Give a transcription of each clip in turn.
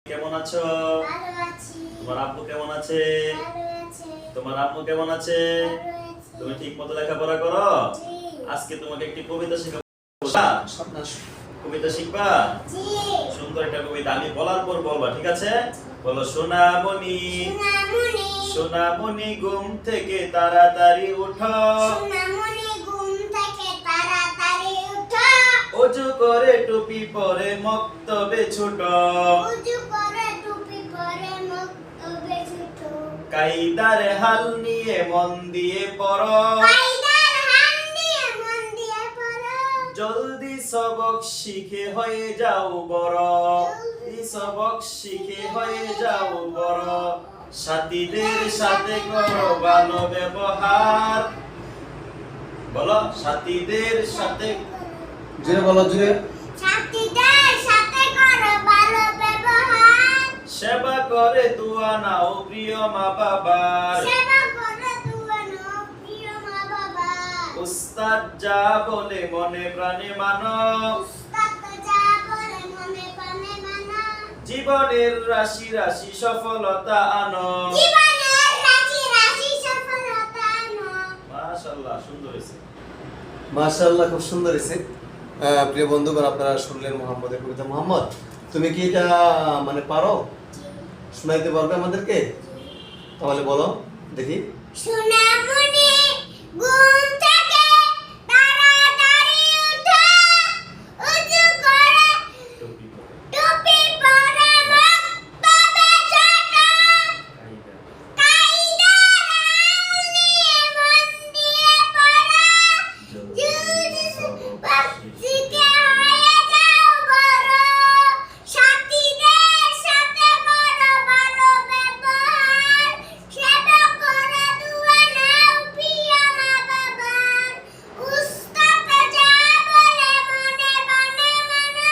কেমন আছো? ভালো আছি। তোমার আব্বু কেমন আছে? ভালো আছে। তোমার আম্মু কেমন আছে? ভালো আছি। তুমি ঠিকমতো লেখাপড়া করো? জি। আজকে তোমাকে একটি কবিতা শেখাবো। কবিতা শিখবা? জি। সুন্দর একটা কবিতা আমি বলার পর বলবা, ঠিক আছে? বলো, সোনামণি সোনামণি, সোনামণি ঘুম থেকে তাড়াতাড়ি উঠো, সোনামণি ঘুম থেকে তাড়াতাড়ি উঠো, অজু করে টুপি পরে মক্তবে ছুটো, উজু করে টুপি পরে মক্তবে ছুটো, কায়দার হাল নিয়ে মন দিয়ে পড়ো, কায়দার হাল দিয়ে মন দিয়ে পড়ো, জলদি সবক শিখে হয়ে যাও বড়, জলদি সবক শিখে হয়ে যাও বড়, সাথীদের সাথে করো ভালো ব্যবহার, বলো সাথীদের সাথে, জুড়ে বলো, জুড়ে। সাথীদের সাথে করো ভালো ব্যবহার, সেবা করে দোয়া নাও প্রিয় মা বাবার, সেবা করে দুয়ানো প্রিয় মা বাবা, উস্তাদ যা বলে মনে প্রাণে মানো, উস্তাদ যা বলে মনে প্রাণে মানো, জীবনের রাশি রাশি সফলতা আনো। জীবনের রাশি রাশি সফলতা আনো। মাশাআল্লাহ, সুন্দর হয়েছে। মাশাআল্লাহ, খুব সুন্দর হয়েছে। প্রিয় বন্ধুগণ, আপনারা শুনলেন মোহাম্মদের কবিতা। মোহাম্মদ, তুমি কি এটা মানে পারো? শোনাইতে পারবে আমাদেরকে? তাহলে বলো দেখি। সোনামণি ঘুম থেকে তাড়াতাড়ি উঠো, উজু করে টুপি পরে মক্তবে ছোটো, কায়দার হাল নিয়ে মন দিয়ে পড়ো, জলদি সবক শিখে হয়ে যাও বড়, সাথীদের সাথে করো ভালো ব্যবহার, সেবা করে দুয়া নাও প্রিয় মা বাবার, উস্তাদ যা বলে মনে প্রাণে মানো,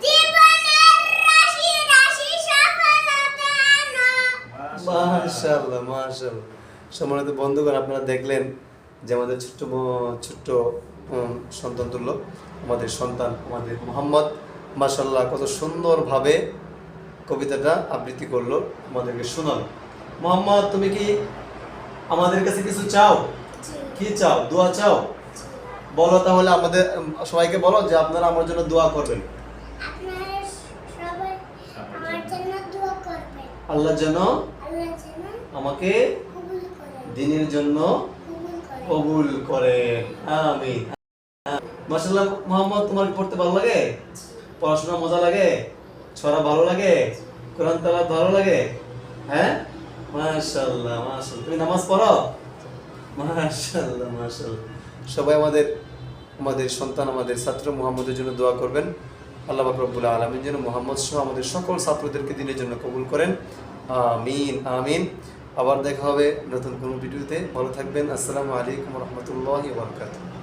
জীবনের রাশি রাশি সফলতা আনো। মাশাআল্লাহ, মাশাআল্লাহ। সম্মানিত বন্ধুগণ, আপনারা দেখলেন যে আমাদের ছোট্ট সন্তান তুল্য আমাদের সন্তান, আমাদের মোহাম্মদ, মাশাআল্লাহ কত সুন্দরভাবে কবিতাটা আবৃত্তি করলো, আমাদেরকে শোনালো। মোহাম্মদ, তুমি কি আমাদের কাছে কিছু চাও? কি চাও? দোয়া চাও? বলো তাহলে, আমাদের সবাইকে বলো যে আপনারা আমার জন্য দোয়া করবেন। আপনারা সবাই আমার জন্য দোয়া করবেন। আল্লাহ যেন আল্লাহ যেন আমাকে কবুল করেন। দিনের জন্য কবুল করেন। কবুল করেন, আমিন। মাশাআল্লাহ। মোহাম্মদ, তোমার কি পড়তে ভালো লাগে? পড়াশোনা মজা লাগে? ছড়া ভালো লাগে? কোরআন তেলাওয়াত ভালো লাগে? হ্যাঁ, মাশাআল্লাহ, মাশাআল্লাহ। তুমি নামাজ পড়ো? মাশাআল্লাহ, মাশাআল্লাহ। সবাই আমাদের সন্তান, আমাদের ছাত্র মুহাম্মদের জন্য দোয়া করবেন। আল্লাহ পাক রব্বুল আলামিন যেন মুহাম্মদ সহ আমাদের সকল ছাত্রদেরকে দিনের জন্য কবুল করেন, আমিন, আমিন। আবার দেখা হবে নতুন কোনো ভিডিওতে। ভালো থাকবেন। আসসালামু আলাইকুম ওয়া রাহমাতুল্লাহি ওয়া বারাকাতুহু।